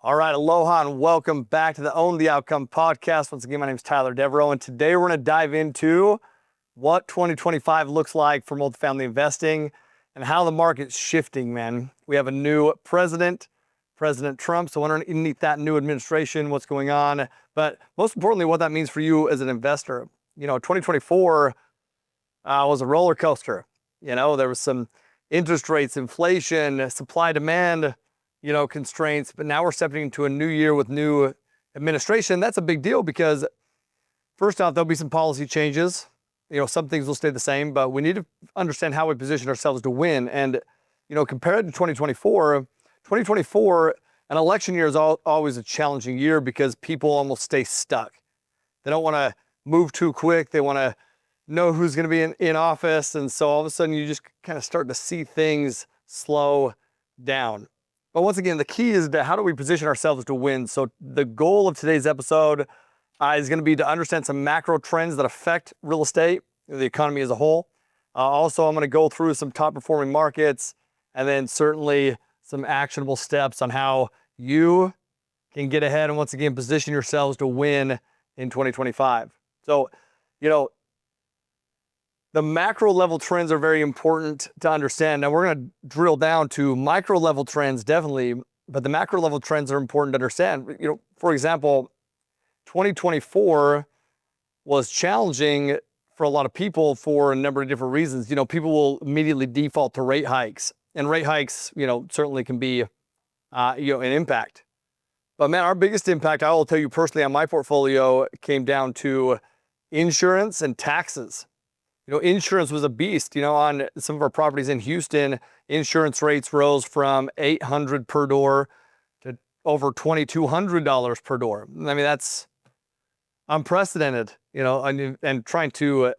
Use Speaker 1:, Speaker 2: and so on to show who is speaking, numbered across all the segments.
Speaker 1: All right, aloha and welcome back to the Own the Outcome podcast. Once again, my name is Tyler Devereaux, and today we're going to dive into what 2025 looks like for multifamily investing and how the market's shifting, man. We have a new president, President Trump, so underneath that new administration, what's going on, but most importantly, what that means for you as an investor. 2024 was a roller coaster. There was some interest rates, inflation, supply demand, constraints, but now we're stepping into a new year with new administration. That's a big deal because first off, there'll be some policy changes. Some things will stay the same, but we need to understand how we position ourselves to win. And, compared to 2024, an election year is always a challenging year because people almost stay stuck. They don't want to move too quick. They want to know who's going to be in office. And so all of a sudden you just kind of start to see things slow down. But once again, the key is to how do we position ourselves to win? So the goal of today's episode is going to be to understand some macro trends that affect real estate, the economy as a whole. Also, I'm going to go through some top performing markets and then certainly some actionable steps on how you can get ahead and once again position yourselves to win in 2025. So, the macro level trends are very important to understand. Now we're going to drill down to micro level trends, definitely, but the macro level trends are important to understand. For example, 2024 was challenging for a lot of people for a number of different reasons. People will immediately default to rate hikes, and rate hikes, certainly can be, an impact. But man, our biggest impact, I will tell you personally on my portfolio, came down to insurance and taxes. Insurance was a beast. On some of our properties in Houston, insurance rates rose from $800 per door to over $2,200 per door. I mean, that's unprecedented, and trying to,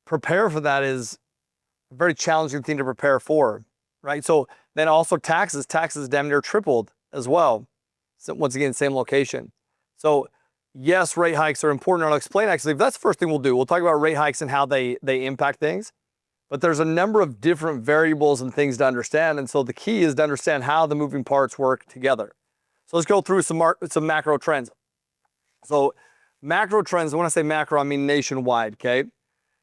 Speaker 1: prepare for that is a very challenging thing to prepare for, right? So then also taxes damn near tripled as well. So once again, same location. So yes, rate hikes are important. I'll explain actually, that's the first thing we'll do. We'll talk about rate hikes and how they impact things. But there's a number of different variables and things to understand. And so the key is to understand how the moving parts work together. So let's go through some macro trends. So macro trends, when I say macro, I mean nationwide, okay?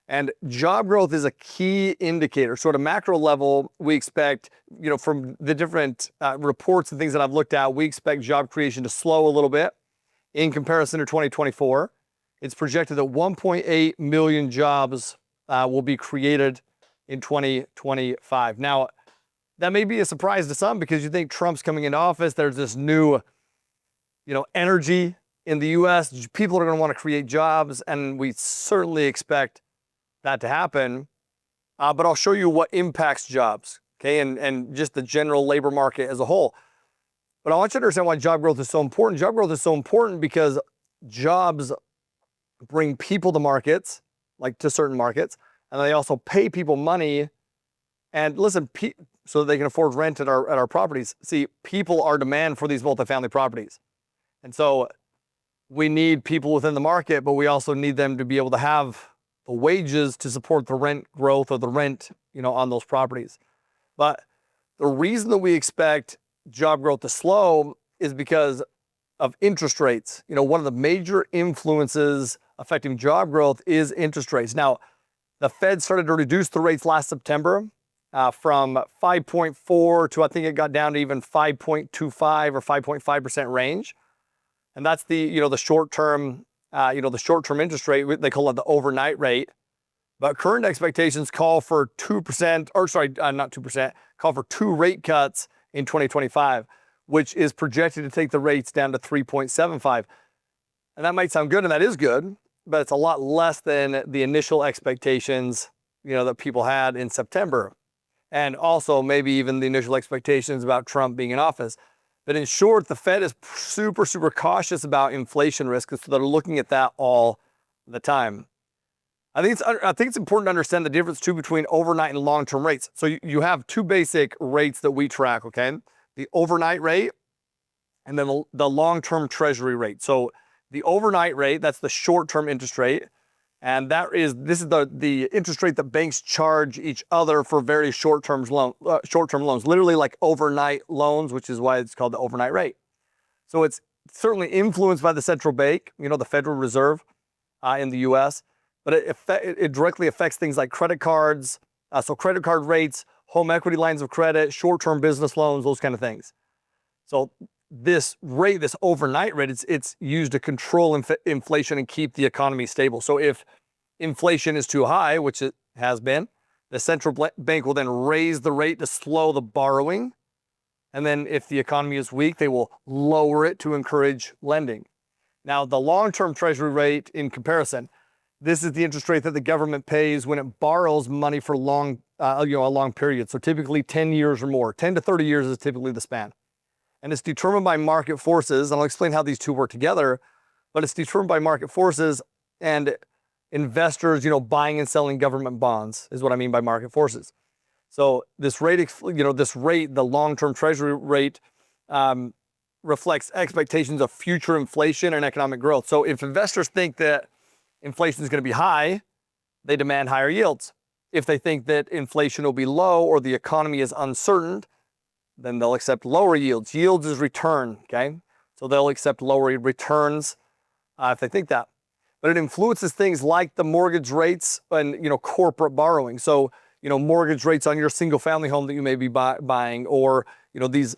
Speaker 1: And job growth is a key indicator. So at a macro level, we expect, from the different reports and things that I've looked at, we expect job creation to slow a little bit. In comparison to 2024, it's projected that 1.8 million jobs will be created in 2025. Now, that may be a surprise to some because you think Trump's coming into office. There's this new, energy in the U.S. People are going to want to create jobs, and we certainly expect that to happen. But I'll show you what impacts jobs, okay, and just the general labor market as a whole. But I want you to understand why job growth is so important. Job growth is so important because jobs bring people to markets, like to certain markets, and they also pay people money. And listen, so they can afford rent at our properties. See, people are demand for these multifamily properties. And so we need people within the market, but we also need them to be able to have the wages to support the rent growth or the rent, on those properties. But the reason that we expect job growth to slow is because of interest rates. One of the major influences affecting job growth is interest rates. Now, the Fed started to reduce the rates last September from 5.4 to I think it got down to even 5.25 or 5.5% range. And that's the short-term, the short-term interest rate. They call it the overnight rate. But current expectations call for 2%, or sorry, not 2%, call for 2 rate cuts in 2025, which is projected to take the rates down to 3.75. And that might sound good, and that is good, but it's a lot less than the initial expectations, that people had in September. And also maybe even the initial expectations about Trump being in office. But in short, the Fed is super, super cautious about inflation risk, so they're looking at that all the time. I think it's important to understand the difference too between overnight and long-term rates. So you have 2 basic rates that we track, okay? The overnight rate and then the long-term treasury rate. So the overnight rate, that's the short-term interest rate. And this is the interest rate that banks charge each other for very short-term loans, literally like overnight loans, which is why it's called the overnight rate. So it's certainly influenced by the central bank, the Federal Reserve in the U.S., but it directly affects things like credit cards, so credit card rates, home equity lines of credit, short-term business loans, those kind of things. So this overnight rate, it's used to control inflation and keep the economy stable. So if inflation is too high, which it has been, the central bank will then raise the rate to slow the borrowing. And then if the economy is weak, they will lower it to encourage lending. Now, the long-term treasury rate in comparison, this is the interest rate that the government pays when it borrows money for a long period. So typically 10 years or more. 10 to 30 years is typically the span. And it's determined by market forces, and I'll explain how these two work together, but it's determined by market forces and investors, buying and selling government bonds is what I mean by market forces. So this rate, the long-term treasury rate, reflects expectations of future inflation and economic growth. So if investors think that inflation is going to be high, they demand higher yields. If they think that inflation will be low or the economy is uncertain, then they'll accept lower yields. Yields is return, okay? So they'll accept lower returns if they think that. But it influences things like the mortgage rates and, corporate borrowing. So, mortgage rates on your single family home that you may be buying, or, these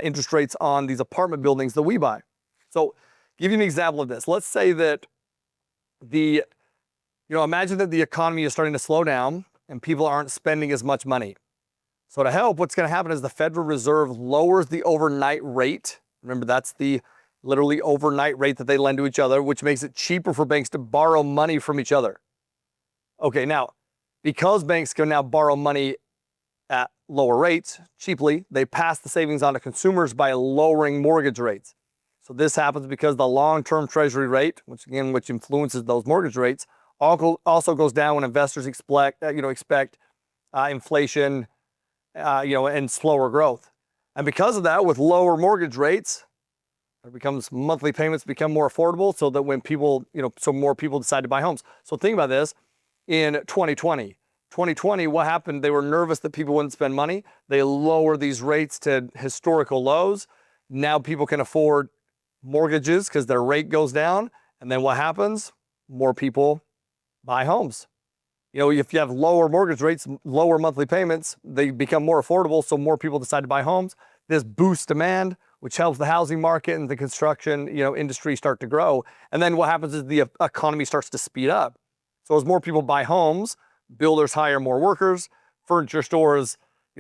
Speaker 1: interest rates on these apartment buildings that we buy. So give you an example of this. Let's say that imagine that the economy is starting to slow down and people aren't spending as much money. So to help, what's going to happen is the Federal Reserve lowers the overnight rate. Remember, that's the literally overnight rate that they lend to each other, which makes it cheaper for banks to borrow money from each other. Okay, now, because banks can now borrow money at lower rates cheaply, they pass the savings on to consumers by lowering mortgage rates. So this happens because the long-term treasury rate, which influences those mortgage rates, also goes down when investors expect inflation, and slower growth. And because of that, with lower mortgage rates, monthly payments become more affordable, so that when more people decide to buy homes. So think about this. In 2020, what happened? They were nervous that people wouldn't spend money. They lowered these rates to historical lows. Now people can afford mortgages because their rate goes down. And then what happens? More people buy homes. If you have lower mortgage rates, lower monthly payments, they become more affordable, so more people decide to buy homes. This boosts demand, which helps the housing market and the construction, industry start to grow. And then what happens is the economy starts to speed up. So as more people buy homes, builders hire more workers, furniture stores,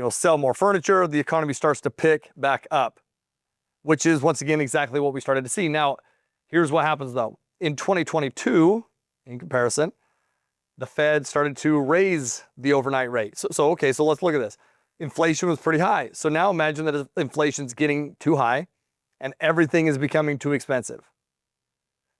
Speaker 1: sell more furniture, the economy starts to pick back up, which is once again exactly what we started to see. Now, here's what happens though. In 2022, in comparison, the Fed started to raise the overnight rate. So let's look at this. Inflation was pretty high. So now imagine that inflation's getting too high and everything is becoming too expensive,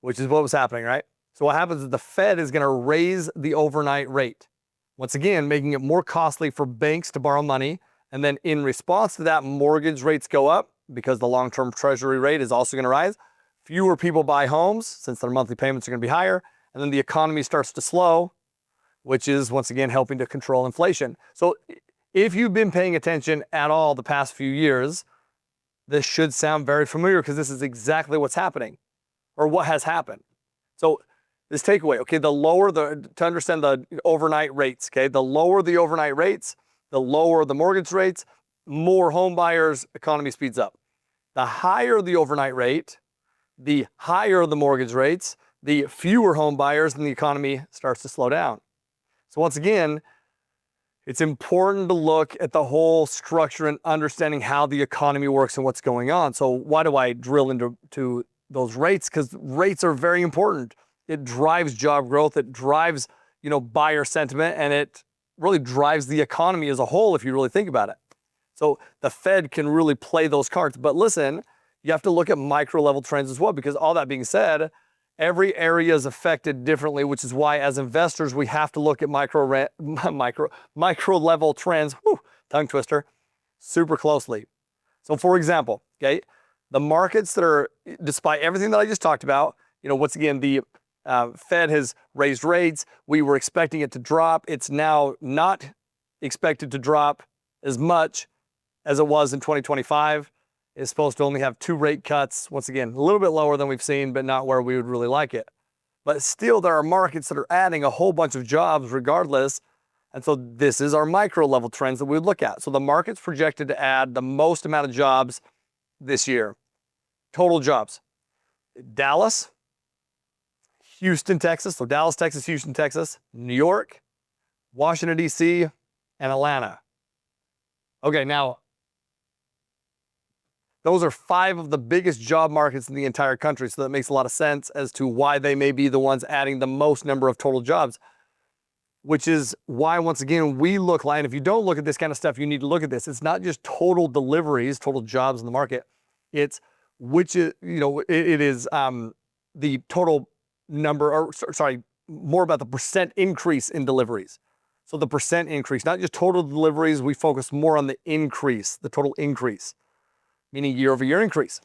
Speaker 1: which is what was happening, right? So what happens is the Fed is going to raise the overnight rate, once again, making it more costly for banks to borrow money. And then in response to that, mortgage rates go up because the long-term treasury rate is also going to rise. Fewer people buy homes since their monthly payments are going to be higher. And then the economy starts to slow, which is once again helping to control inflation. So if you've been paying attention at all the past few years, this should sound very familiar because this is exactly what's happening or what has happened. So this takeaway, okay, to understand the overnight rates, okay, the lower the overnight rates, the lower the mortgage rates, more home buyers, economy speeds up. The higher the overnight rate, the higher the mortgage rates, the fewer home buyers, and the economy starts to slow down. So once again, it's important to look at the whole structure and understanding how the economy works and what's going on. So why do I drill into those rates? Because rates are very important. It drives job growth, it drives, buyer sentiment, and it really drives the economy as a whole if you really think about it. So the Fed can really play those cards. But listen, you have to look at micro level trends as well, because all that being said, every area is affected differently, which is why as investors, we have to look at micro level trends, tongue twister, super closely. So for example, okay, the markets that are, despite everything that I just talked about, once again, the Fed has raised rates. We were expecting it to drop. It's now not expected to drop as much as it was in 2025. It's supposed to only have 2 rate cuts. Once again, a little bit lower than we've seen, but not where we would really like it. But still, there are markets that are adding a whole bunch of jobs regardless. And so this is our micro level trends that we would look at. So the market's projected to add the most amount of jobs this year. Total jobs. Dallas, Houston, Texas. So Dallas, Texas, Houston, Texas, New York, Washington, D.C., and Atlanta. Okay, now, those are 5 of the biggest job markets in the entire country. So that makes a lot of sense as to why they may be the ones adding the most number of total jobs. Which is why, once again, we look like, and if you don't look at this kind of stuff, you need to look at this. It's not just total deliveries, total jobs in the market. It's which is, it is the total number, or sorry, more about the percent increase in deliveries. So the percent increase, not just total deliveries, we focus more on the increase, the total increase, meaning year over year increase.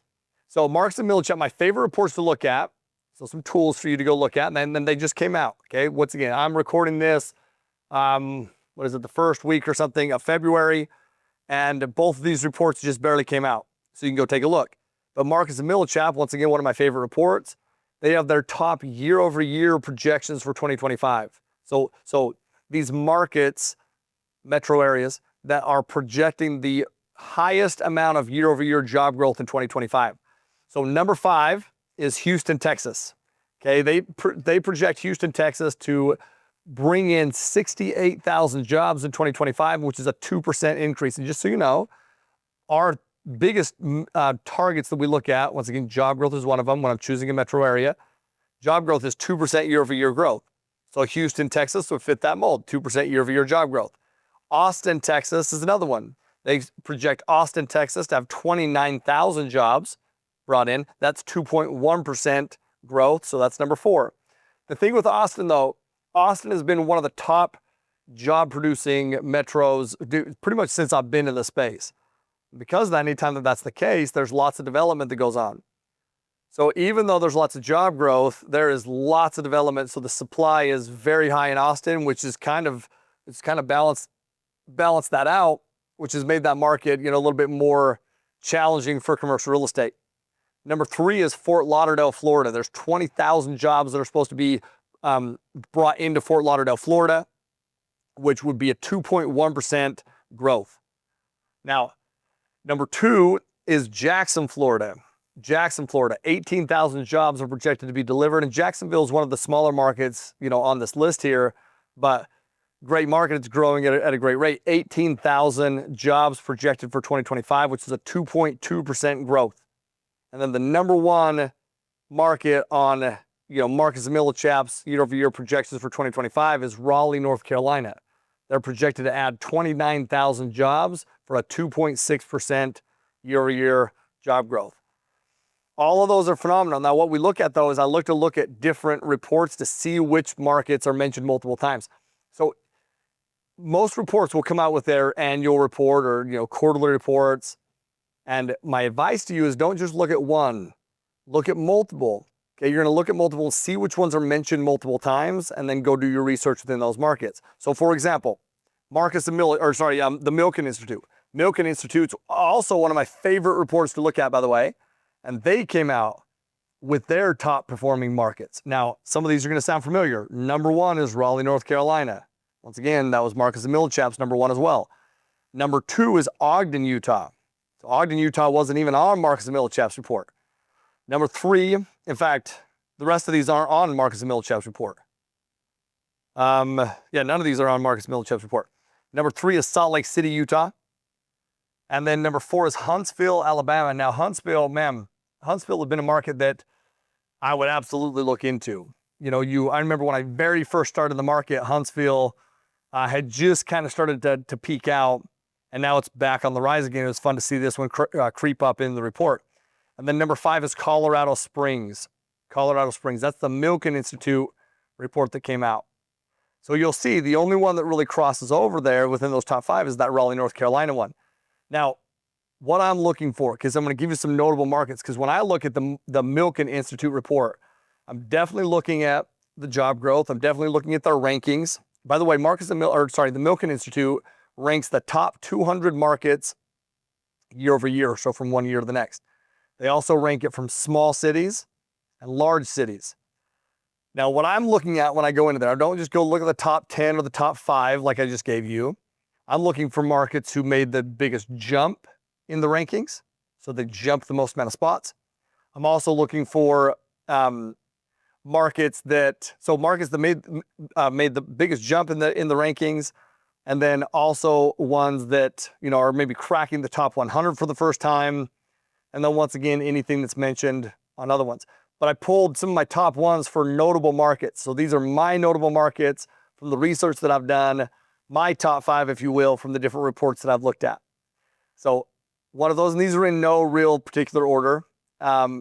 Speaker 1: So Marks and Millichap, my favorite reports to look at. So some tools for you to go look at, and then they just came out, okay? Once again, I'm recording this, the first week or something of February, and both of these reports just barely came out. So you can go take a look. But Marcus and Millichap, once again, one of my favorite reports, they have their top year over year projections for 2025. So these markets, metro areas, that are projecting the highest amount of year over year job growth in 2025. So number 5 is Houston, Texas. Okay, they project Houston, Texas to bring in 68,000 jobs in 2025, which is a 2% increase. And just so you know, our biggest targets that we look at, once again, job growth is one of them when I'm choosing a metro area. Job growth is 2% year over year growth. So Houston, Texas would fit that mold, 2% year over year job growth. Austin, Texas is another one. They project Austin, Texas to have 29,000 jobs brought in. That's 2.1% growth, so that's number 4. The thing with Austin, though, Austin has been one of the top job-producing metros pretty much since I've been in the space. Because of that, anytime that that's the case, there's lots of development that goes on. So even though there's lots of job growth, there is lots of development, so the supply is very high in Austin, which is kind of balanced that out, which has made that market, a little bit more challenging for commercial real estate. Number 3 is Fort Lauderdale, Florida. There's 20,000 jobs that are supposed to be brought into Fort Lauderdale, Florida, which would be a 2.1% growth. Now, number 2 is Jackson, Florida. Jackson, Florida, 18,000 jobs are projected to be delivered. And Jacksonville is one of the smaller markets, on this list here, but great market. It's growing at a great rate. 18,000 jobs projected for 2025, which is a 2.2% growth. And then the number 1 market on, Marcus and Millichap's year-over-year projections for 2025 is Raleigh, North Carolina. They're projected to add 29,000 jobs for a 2.6% year-over-year job growth. All of those are phenomenal. Now, what we look at, though, is I look at different reports to see which markets are mentioned multiple times. So most reports will come out with their annual report or, quarterly reports. And my advice to you is don't just look at one, look at multiple. Okay, you're going to look at multiple and see which ones are mentioned multiple times, and then go do your research within those markets. So, for example, the Milken Institute. Milken Institute's also one of my favorite reports to look at, by the way, and they came out with their top performing markets. Now, some of these are going to sound familiar. Number 1 is Raleigh, North Carolina. Once again, that was Marcus and Millichap's number 1 as well. Number 2 is Ogden, Utah. Ogden, Utah wasn't even on Marcus and Millichap's report. Number 3, in fact, the rest of these aren't on Marcus and Millichap's report. None of these are on Marcus and Millichap's report. Number 3 is Salt Lake City, Utah. And then number 4 is Huntsville, Alabama. Now, Huntsville had been a market that I would absolutely look into. I remember when I very first started the market, Huntsville had just kind of started to peak out. And now it's back on the rise again. It was fun to see this one creep up in the report. And then number 5 is Colorado Springs. Colorado Springs, that's the Milken Institute report that came out. So you'll see the only one that really crosses over there within those top 5 is that Raleigh, North Carolina one. Now, what I'm looking for, because I'm going to give you some notable markets, because when I look at the Milken Institute report, I'm definitely looking at the job growth. I'm definitely looking at their rankings. By the way, the Milken Institute ranks the top 200 markets year over year, so from one year to the next. They also rank it from small cities and large cities. Now, what I'm looking at when I go into there, I don't just go look at the top 10 or the top 5 like I just gave you. I'm looking for markets who made the biggest jump in the rankings, so they jumped the most amount of spots. I'm also looking for markets that made the biggest jump in the rankings, and then also ones that are maybe cracking the top 100 for the first time, and then once again anything that's mentioned on other ones. But I pulled some of my top ones for notable markets. So these are my notable markets from the research that I've done, my top 5, if you will, from the different reports that I've looked at. So one of those, and these are in no real particular order,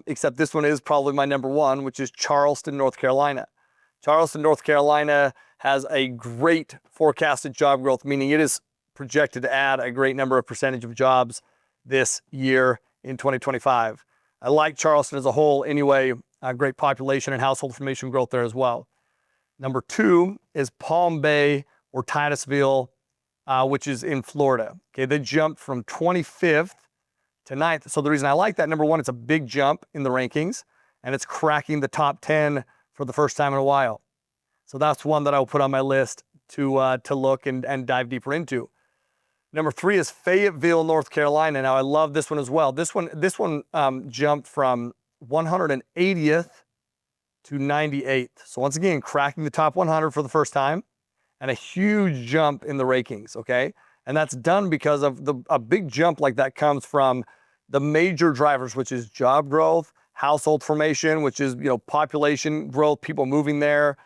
Speaker 1: except this one is probably my number 1, which is Charleston, North Carolina. Charleston, North Carolina has a great forecasted job growth, meaning it is projected to add a great number of percentage of jobs this year in 2025. I like Charleston as a whole anyway, a great population and household formation growth there as well. Number 2 is Palm Bay or Titusville, which is in Florida. Okay, they jumped from 25th to 9th. So the reason I like that, number 1, it's a big jump in the rankings, and it's cracking the top 10 for the first time in a while. So that's one that I'll put on my list to look and dive deeper into. Number 3 is Fayetteville, North Carolina. Now I love this one as well. This one jumped from 180th to 98th. So once again, cracking the top 100 for the first time, and a huge jump in the rankings. Okay, and that's done because of a big jump like that comes from the major drivers, which is job growth, household formation, which is population growth, people moving there,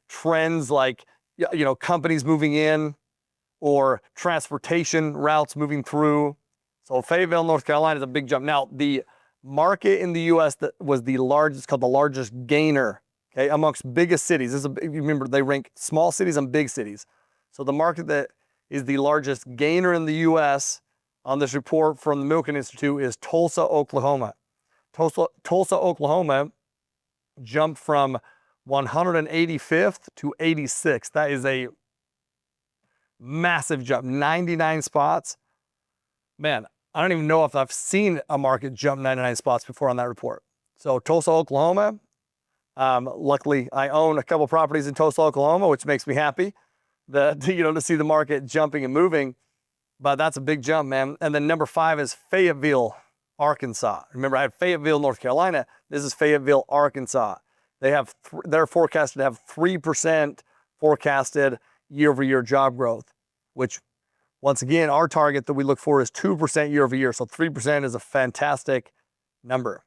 Speaker 1: trends like companies moving in, or transportation routes moving through. So Fayetteville, North Carolina is a big jump. Now, the market in the U.S. that was the largest, called the largest gainer, okay, amongst biggest cities. Remember, they rank small cities and big cities. So the market that is the largest gainer in the U.S. on this report from the Milken Institute is Tulsa, Oklahoma. Tulsa, Oklahoma jumped from 185th to 86th. That is a massive jump, 99 spots. Man, I don't even know if I've seen a market jump 99 spots before on that report. So Tulsa, Oklahoma. Luckily, I own a couple properties in Tulsa, Oklahoma, which makes me happy to see the market jumping and moving. But that's a big jump, man. And then number 5 is Fayetteville, Arkansas. Remember, I had Fayetteville, North Carolina. This is Fayetteville, Arkansas. They're forecasted to have 3% forecasted year-over-year job growth, which, once again, our target that we look for is 2% year-over-year. So 3% is a fantastic number.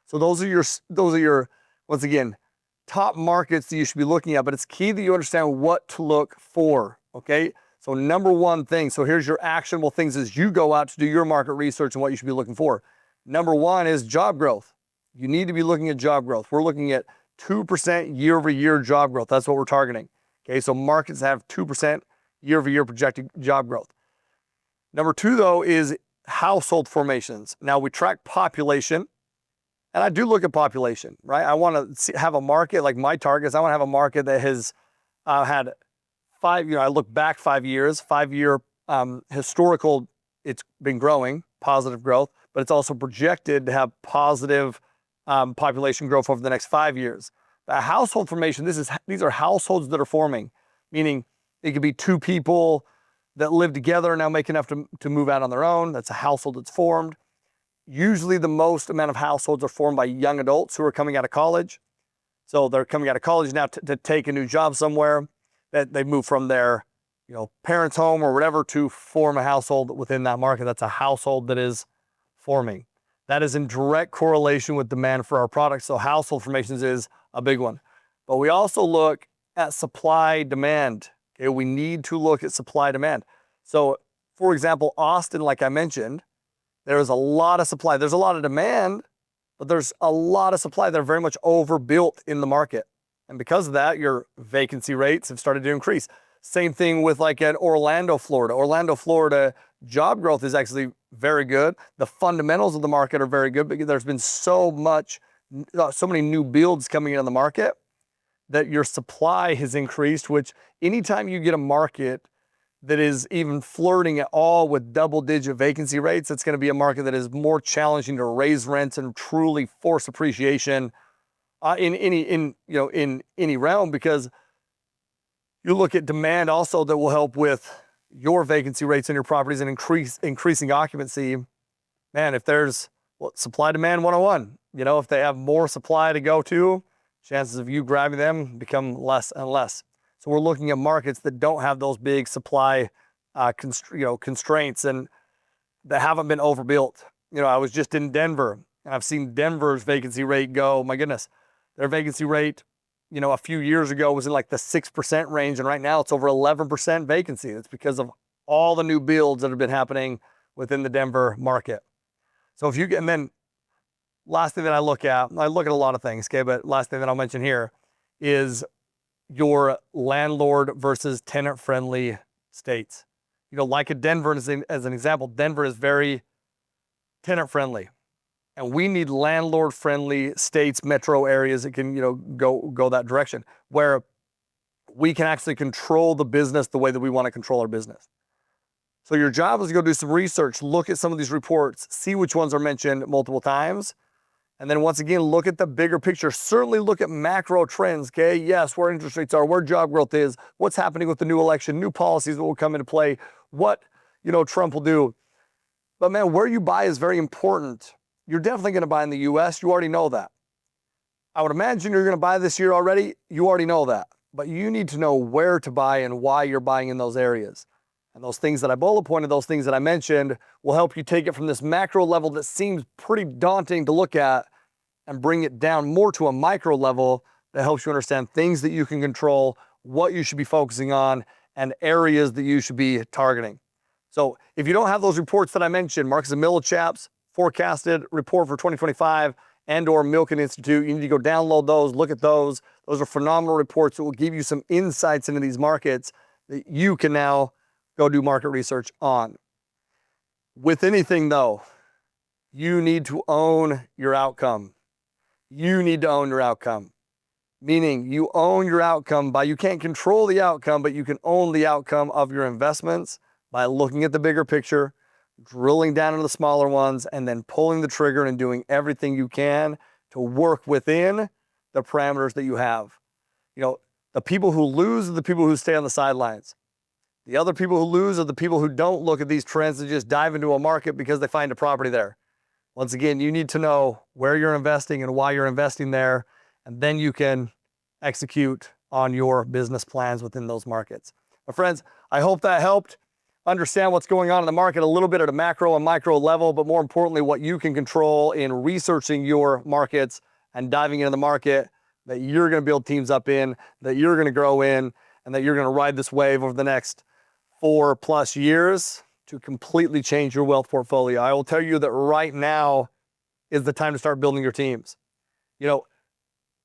Speaker 1: So those are your once again, top markets that you should be looking at. But it's key that you understand what to look for. Okay. So number 1 thing. So here's your actionable things as you go out to do your market research and what you should be looking for. Number 1 is job growth. You need to be looking at job growth. We're looking at 2% year-over-year job growth. That's what we're targeting. Okay, so markets have 2% year-over-year projected job growth. Number 2, though, is household formations. Now, we track population, and I do look at population, right? I want to have a market, like my targets, I want to have a market that has had I look back 5 years, 5-year historical, it's been growing, positive growth, but it's also projected to have positive population growth over the next 5 years. A household formation, these are households that are forming, meaning it could be 2 people that live together and now make enough to move out on their own. That's a household that's formed. Usually the most amount of households are formed by young adults who are coming out of college. So they're coming out of college now to take a new job somewhere, that they move from their parents' home or whatever to form a household within that market. That's a household that is forming. That is in direct correlation with demand for our products. So household formations is a big one. But we also look at supply demand. Okay, we need to look at supply demand. So for example, Austin, like I mentioned, there is a lot of supply. There's a lot of demand, but there's a lot of supply. They're very much overbuilt in the market. And because of that, your vacancy rates have started to increase. Same thing with like at Orlando, Florida. Orlando, Florida, job growth is actually very good. The fundamentals of the market are very good because there's been so much so many new builds coming into the market that your supply has increased, which anytime you get a market that is even flirting at all with double-digit vacancy rates, it's going to be a market that is more challenging to raise rents and truly force appreciation in any realm, because you look at demand also that will help with your vacancy rates in your properties and increasing occupancy. Man, if there's supply demand 101, if they have more supply to go to, chances of you grabbing them become less and less. So we're looking at markets that don't have those big supply constraints and that haven't been overbuilt. I was just in Denver, and I've seen Denver's vacancy rate go, my goodness, their vacancy rate, a few years ago was in like the 6% range, and right now it's over 11% vacancy. That's because of all the new builds that have been happening within the Denver market. So and then last thing that I look at a lot of things, okay, but last thing that I'll mention here is your landlord versus tenant friendly states. Like a Denver as an example, Denver is very tenant friendly, and we need landlord friendly states, metro areas that can, go that direction, where we can actually control the business the way that we want to control our business. So your job is to go do some research, look at some of these reports, see which ones are mentioned multiple times. And then once again, look at the bigger picture. Certainly look at macro trends, okay? Yes, where interest rates are, where job growth is, what's happening with the new election, new policies that will come into play, what, Trump will do. But man, where you buy is very important. You're definitely going to buy in the US. You already know that. I would imagine you're going to buy this year already. You already know that. But you need to know where to buy and why you're buying in those areas. And those things that I bullet pointed, those things that I mentioned, will help you take it from this macro level that seems pretty daunting to look at and bring it down more to a micro level that helps you understand things that you can control, what you should be focusing on, and areas that you should be targeting. So if you don't have those reports that I mentioned, Marcus and Millichap's forecasted report for 2025 and/or Milken Institute, you need to go download those, look at those. Those are phenomenal reports that will give you some insights into these markets that you can now go do market research on. With anything though, you need to own your outcome. You need to own your outcome. Meaning you own your outcome you can't control the outcome, but you can own the outcome of your investments by looking at the bigger picture, drilling down into the smaller ones, and then pulling the trigger and doing everything you can to work within the parameters that you have. The people who lose are the people who stay on the sidelines. The other people who lose are the people who don't look at these trends and just dive into a market because they find a property there. Once again, you need to know where you're investing and why you're investing there, and then you can execute on your business plans within those markets. My friends, I hope that helped understand what's going on in the market a little bit at a macro and micro level, but more importantly, what you can control in researching your markets and diving into the market that you're going to build teams up in, that you're going to grow in, and that you're going to ride this wave over the next 4+ years to completely change your wealth portfolio. I will tell you that right now is the time to start building your teams.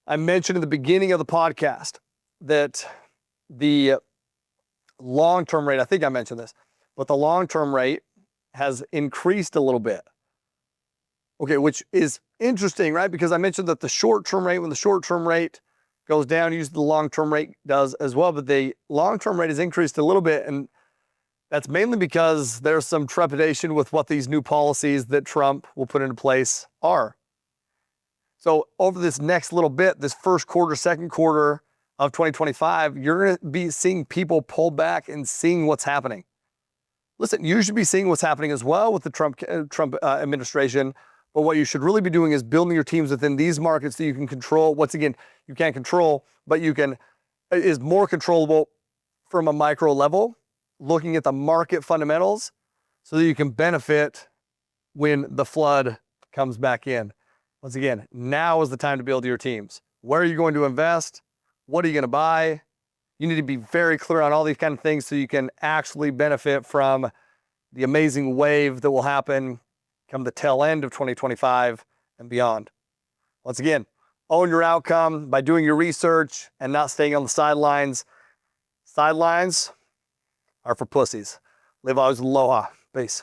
Speaker 1: I mentioned in the beginning of the podcast that the long-term rate, I think I mentioned this, but the long-term rate has increased a little bit. Okay, which is interesting, right? Because I mentioned that the short-term rate, when the short-term rate goes down, usually the long-term rate does as well, but the long-term rate has increased a little bit, and that's mainly because there's some trepidation with what these new policies that Trump will put into place are. So over this next little bit, this first quarter, second quarter of 2025, you're going to be seeing people pull back and seeing what's happening. Listen, you should be seeing what's happening as well with the Trump administration, but what you should really be doing is building your teams within these markets that you can control. Once again, you can't control, but is more controllable from a micro level, looking at the market fundamentals so that you can benefit when the flood comes back in. Once again, now is the time to build your teams. Where are you going to invest? What are you going to buy? You need to be very clear on all these kind of things so you can actually benefit from the amazing wave that will happen come the tail end of 2025 and beyond. Once again, own your outcome by doing your research and not staying on the sidelines. Sidelines are for pussies. Live always aloha. Peace.